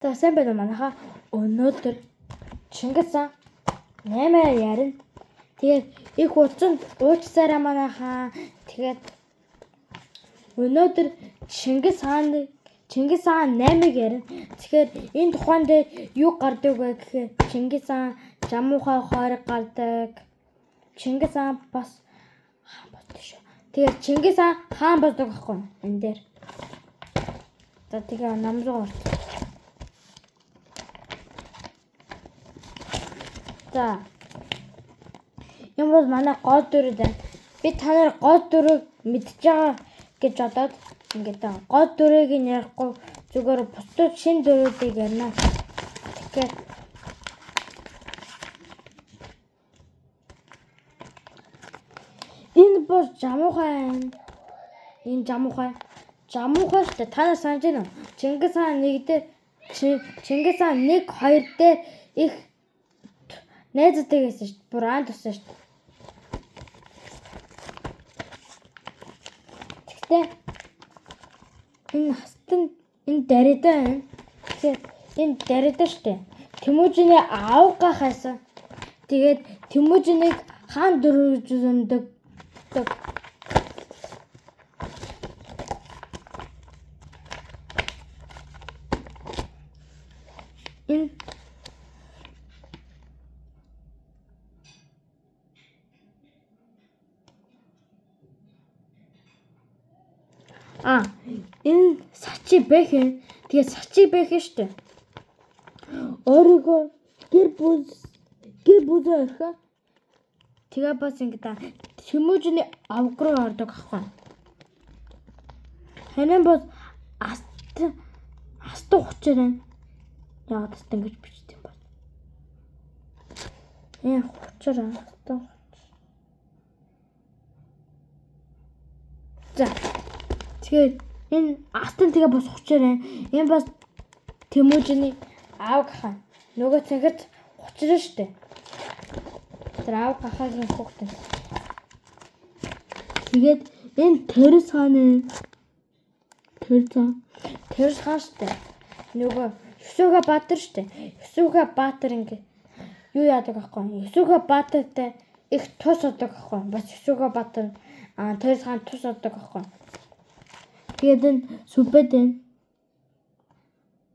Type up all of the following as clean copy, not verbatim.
За сайн байна уу манайха өнөөдөр Чингис хаан 8 ярина. Тэгээд их утсанд уучлаарай манайхаа. Тэгээд өнөөдөр Чингис хаан 8-ыг ярина. Тэгэхээр энэ тухайн дээр юу гардаг вэ гэхээр Чингис хаан Жамуухай хойрог гардаг. Чингис хаан бас хаан болдог шүү. Тэгээд Чингис хаан хаан болдог байхгүй энэ дээр. За тэгээ нам руу орч. За. Энэ бол манай гол дүр байна. Би та нар гол дүрийг мэдчихэж байгаа гэж бодоод ингээд гол дүрийг нь ярихгүй зүгээр бусдад шинэ дүрүүдийг ярина. Тэгэхээр энэ бол Жамуухай. Энэ Жамуухай шүү дээ. Та нар санаж байна уу? Чингис хаан 1 дээр Чингис хаан 1 2 дээр их найзтай гэсэн шүү дээ. Буран туссан шүү дээ. Тэгтээ энэ хастан энэ дарида байна. Тэгэхээр энэ дарида шүү дээ. Тэмүүжиний аав гахайсан. Тэгээд Тэмүүжинийг хаан дөрвөлжөндөг. Энэ энэ Сачи бэх юм. Тэгээ Сачи бэх шүү дээ. Өөрийгөө гэр бүзээ орхио. Тэгээ бас ингэдэ Тэмүүжиний авг руу ордог ахгүй. Харин бол астан хүчээр байна. Яагаад астан гэж бичдэг юм бол. Хүчээр астан. За. Тэгэхээр энэ астан тэгээ бас хүчээр байна. Энэ бас Тэмүүжиний аав гахаа. Нөгөө цэгт хүчрэн шүү дээ. Тэр аав гахаагийн хүүхэд. Тэгээд энэ Тэрс хааны Тэрс хаан шүү дээ. Нөгөө Ёсуга Баатар шүү дээ. Ёсуга Баатар ингээ юу яадаг аахгүй. Ёсуга Баатартай их тус одог аахгүй. Бас Ёсуга Баатар Тэрс хаан тус одог аахгүй. Тэгээд энэ Сүбэд энэ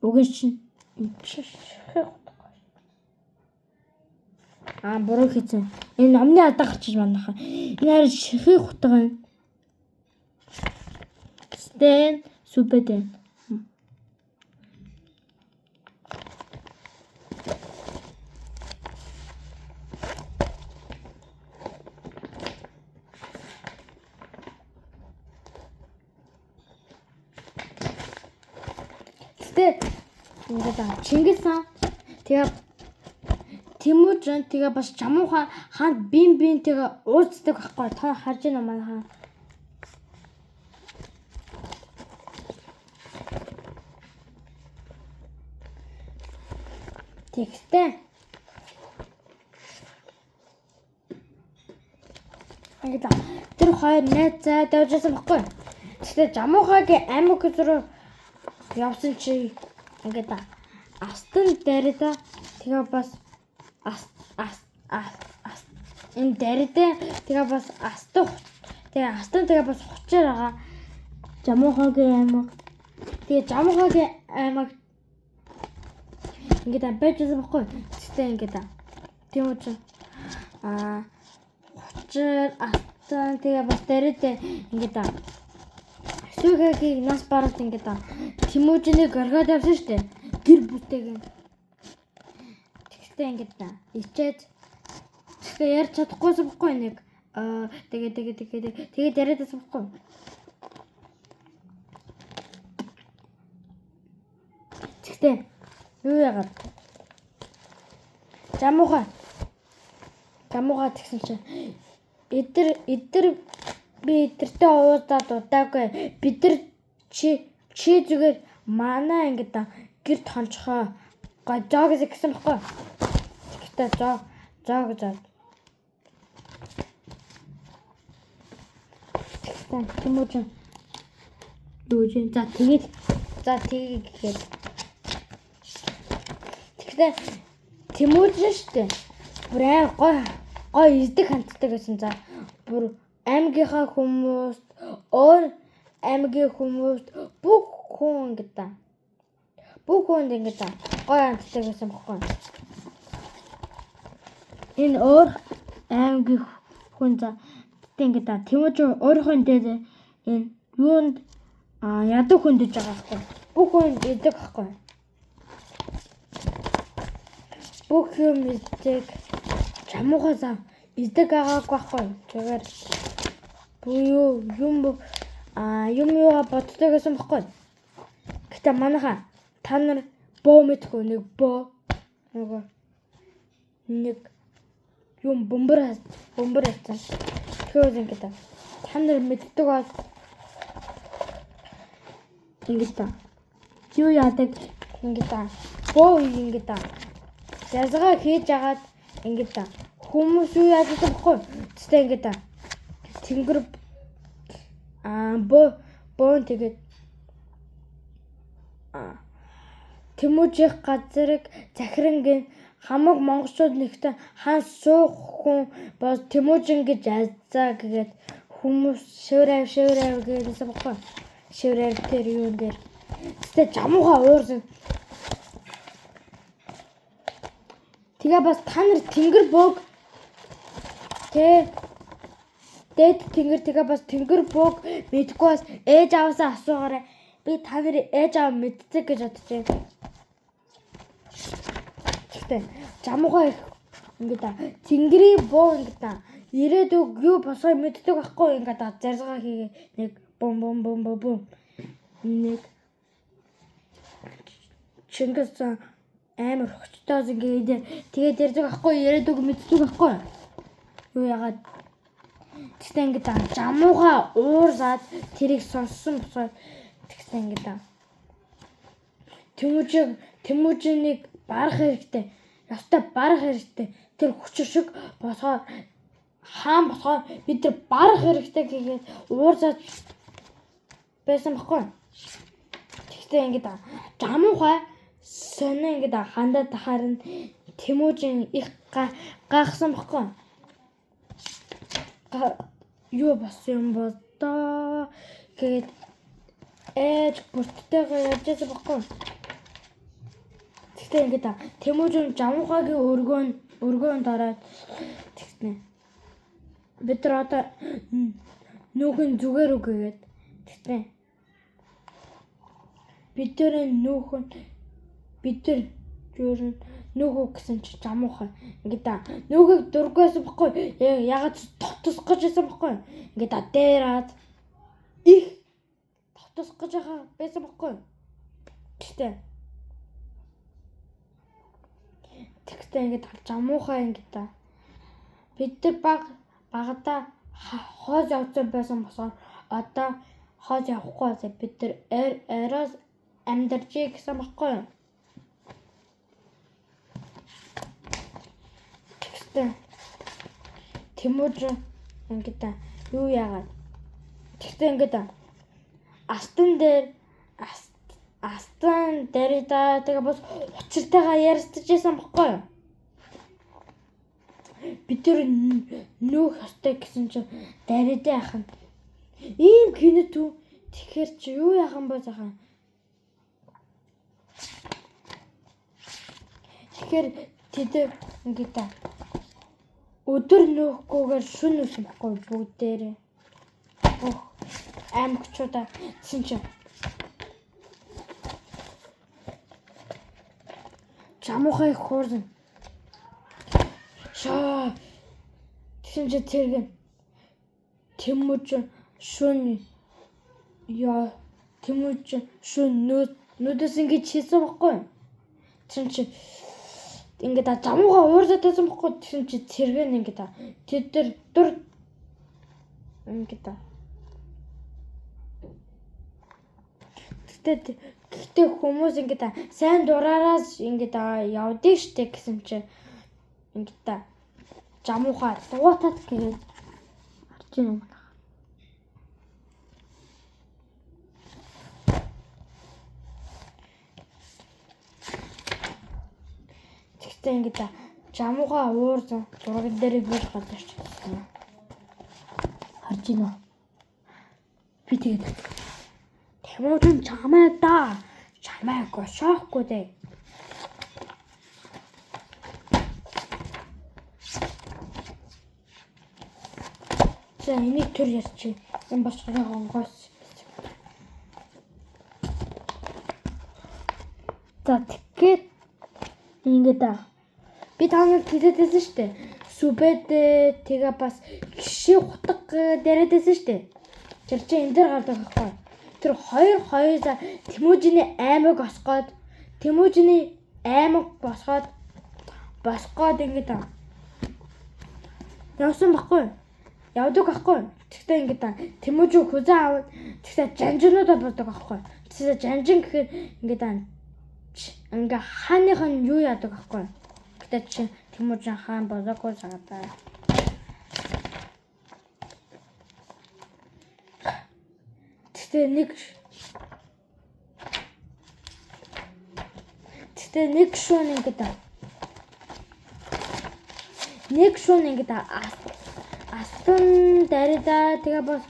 үгэн чинь буруу хийсэн. Энэ номны алдаа гарчиж манайхаа. Энэ харин ширхэг хутга байна. Стэн Сүбэд энэ. Чингис хаан тэгээ Тэмүүжин тэгээ бас Жамуухай хаанд бин тэгээ уулздаг байхгүй. Та харж байна манай хаан. Тэгтээ ингээд тэр хоёр найзаа давжсан байхгүй. Тэгтээ Жамуухайгийн аймаг руу явсан чи ингээд астан дарида тэгээ бас энэ дарида тэгээ бас астан тэгээ бас хүчээр байгаа. Жамуухайгийн аймаг. Тэгээ Жамуухайгийн аймаг ингээд байжсан байхгүй. Тэгтээ ингээд Тэмүүжин хүчээр астан тэгээ бас дарида ингээд Ёсугагийн нас бараад ингээд Тэмүүжинийг орхиод явсан шүү дээ. Гэр бүтэйг. Тэгтээ ингээд ичээд тэгтээ ярьж чадахгүйсэн байхгүй нэг. Тэгээд яриадсан байхгүй. Тэгтээ юу яагаад Жамуухай тэгсэн чинь эдэр би эдэртэй уулзаад удаагүй. Бид нар чи зүгээр манай ингээд гэрт хончхоо жоо гэсэн байхгүй. Тэгтээ жоо гэж. Тэгтээ Тэмүүжин юу гэж за тэгээд гэхээр Тэгтээ Тэмүүжин штэ. Бүр гой издэг ханддаг гэсэн за. Бүр аймгийнхаа хүмүүст өөр аймгийн хүмүүст бүх хүн гэдэг. Бүх хүнд ингээд гой ханддаг гэсэн бохоо. Энэ өөр аймгийн хүн за ингээд Тэмүүжин өөрийнхөө дээр энэ юунд ядаг хүндэж байгаа байхгүй. Бүх хүн идэг байхгүй. Бүх юм идэг. Чамуугаа зам идэг байгаагүй байхгүй. Тэгээд буюу юм юугаа боддог гэсэн байхгүй. Гэтэ манайха та нар боо мэдгүй нэг боо нэг юм бомбар хацсан. Тэгэхээр ингээд та нар мэддэг бол ингээд юу яадаг ингээд боо ингээд язгаа хийж агаад ингээд хүмүүс юу яадаг вэ? Тэстэй ингээд тэнгэр боо тэгээд Тэмүүжийн газрыг захиран хамаг монголчууд нэгтэн хаан суух хүн бол Тэмүүжин гэж азаа гэгээд хүмүүс шиврэв гэдээсээ бохоо. Шиврэв тэр юун дээр. Тэстэй жамууга уурсан. Тэгээ бас та нар тэнгэр бөөг дээд тэнгэр тэгээ бас тэнгэр бөөг мэдгүй бас ээж аваасаа асуугаарай. Би та нарыг ээж аваа мэддэг гэж бодчих. Тэгтээ жамууга ингээд тэнгэрийн бөө ингээд ирээдүг юу босгоо мэддэг байхгүй ингээд зарзгаа хийгээ нэг бум нэг Чингис амар хөчтөөс ингээд тэгээд ярьдаг байхгүй ирээдүг мэддэг байхгүй юу ягаад тэгтээ ингээд жамууга уурсаад тэрийг сонссон босоо тэгтээ ингээд Тэмүүжинийг барах хэрэгтэй. Ястай барах хэрэгтэй. Тэр хүч шиг босоо хаан босоо бид нар барах хэрэгтэй гэгээд уурсаад байсан байхгүй. Тэгтээ ингээд жамууга сонио ингээд хандаад харин Тэмүүжин их гайхсан байхгүй. Юу болсон юм бол доо гэгээд ээж бүрттэйгээ ярьжсэн байхгүй. Тэгтээ ингээд Тэмүүжин жамуугагийн өргөөнд ороод тэгтээ бид нар одоо нүүхэн зүгээр үг гэгээд тэгтээ бид нар нүүхүү гэсэн чи жамууха ингээд нүүхийг дургүйсэн баггүй ягаад тотосох гэж байсан баггүй ингээд дээраад их тотосох гэж байсан баггүй тэгтээ ингээд жамууха ингээд бид нар багада хоол явуулсан байсан босоо одоо хоол явахгүй бид нар араас амьдарч гэсэн баггүй. Тэмүүжин ингээд юу яагаад тэгтээ ингээд астан дээр тэгээ бас учиртайгаа ярьцажсэн баггүй. Бид нар нүүх хөстэй гэсэн чинь даридаа яхан ийм гинэт үү тэгэхээр чи юу яхан боо захан тэгэхээр тэд ингээд өдөр нөөхгүйгээр шүн үсэн баггүй бүгдээрээ аймагчуудаа гэсэн чинь жамуухай хуурсан шаа тэгсэн чи тэргэн Тэмүүжин шүн нүдэс ингэж хийсэн баггүй. Тэгсэн чи ингээд жамууга уурсаад байсан баггүй. Тэгсэн чи тэргэн ингээд тэд нар дур ингээд гэхдээ хүмүүс ингээд сайн дураараас ингээд явдгийг штэ гэсэн чи ингээд жамууга дуутаад гээд харж байна юм. Тэгтээ ингэ да жамууга уур зураг дээр бий гадарч байна. Харж байна уу? Би тэгээд Тэмүүжин чамаа да. Чамаа гошоохгүй дээ. За энийг төр ярьчих. Энэ босгоны хонгоос. За тэгээд ингэ да. Би таныг хэлээдсэн шүү дээ. Сүбэд тэгээ бас гişи хутга дээрээдсэн шүү дээ. Тэр чинь энэ дээр гардаг байхгүй. Тэр хоёр за Тэмүүжиний аймаг босгоод ингэ да. Явсан байхгүй. Явдаг байхгүй. Тэгтээ ингэ да. Тэмүүжин хүзээ аваад тэгтээ жанжинуудаа болдог байхгүй. Тэгтээ жанжин гэхээр ингэ да. Ингээ хааных нь юу яадаг байхгүй. Тэгтээ чи Тэмүүжин хаан болоогүй санагдаа. Тэгтээ нэг шүүн ингэ да. Нэг шүүн ингэ да. Астан дарида тэгээ бас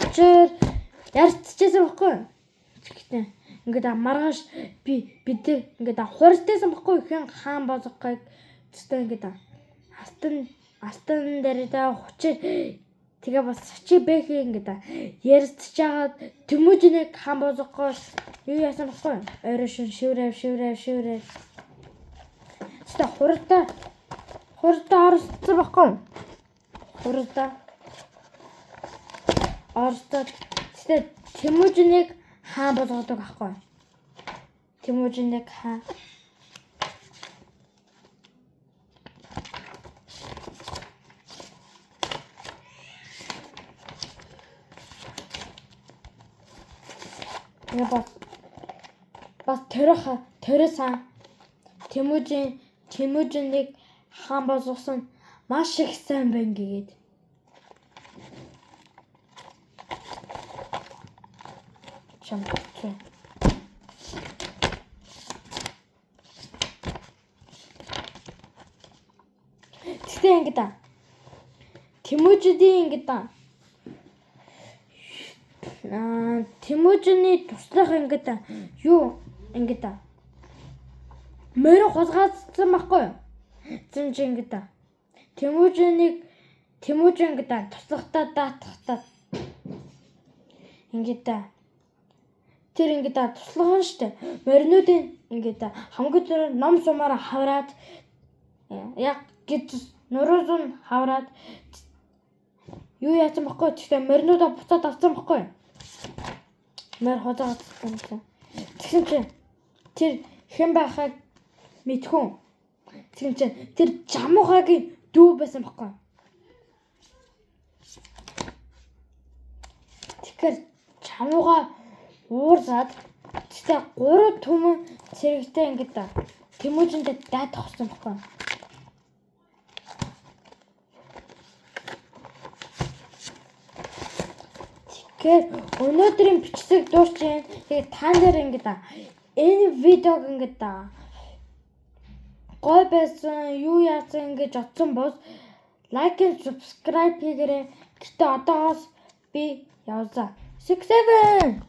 учир ярьцчихсан байхгүй. Тэгтээ ингэ да маргааш бид ингэ да хуурстайсан байхгүй хэн хаан болгохыг тэгтээ ингэ да. Астан дарида учир тэгээ бас сачи бэхи ингэ да. Ярьцж байгаа Тэмүүжинийг хаан болгохоор юу яасан байхгүй. Ойршин шиврэв. Тэгтээ хурдаа орсон байхгүй. Тэгтээ Тэмүүжинийг хаан болгодог байхгүй. Тэмүүжинийг хаан. Бас төрөсөн Тэмүүжинийг хаан болгосон маш их сайн байна гэгээд. Тэгтээ ингэ да. Тэмүүжидийн ингэ да. Тэмүүжиний туслах ингэ да. Юу ингэ да. Морин хулгайцсан байхгүй юу? Зэн чи ингэ да. Тэмүүжин ингэ да туслахтаа даатахтаа. Ингэ да. Тэр ингэ да туслах нь штэ. Моринуудын ингэ да хамгийн түрүү ном сумаараа хавраад яг гэж нурууз нь хавраад юу яасан байхгүй. Тэгтээ моринуудаа буцаад авсан байхгүй. Мор хулгайцсан. Тэгсэн чи тэр хэн байхаг мэдхүн. Тэгсэн чи тэр жамуугагийн дүү байсан байхгүй. Тэгэхээр жамууга уурсаад тэгтээ 3 түмэн цэрэгтэй ингэ да. Тэмүүжиндээ дайд тогсон байхгүй. Тэгэхээр өнөөдрийн бичсэг дуурчин. Тэгээд та нар ингэ да. Энэ видеог ингэ да. Гой байсан юу яасан гэж бодсон бол лайк and subscribe хийгээрэй. Гэтэ одоогоос би явзаа. 6-7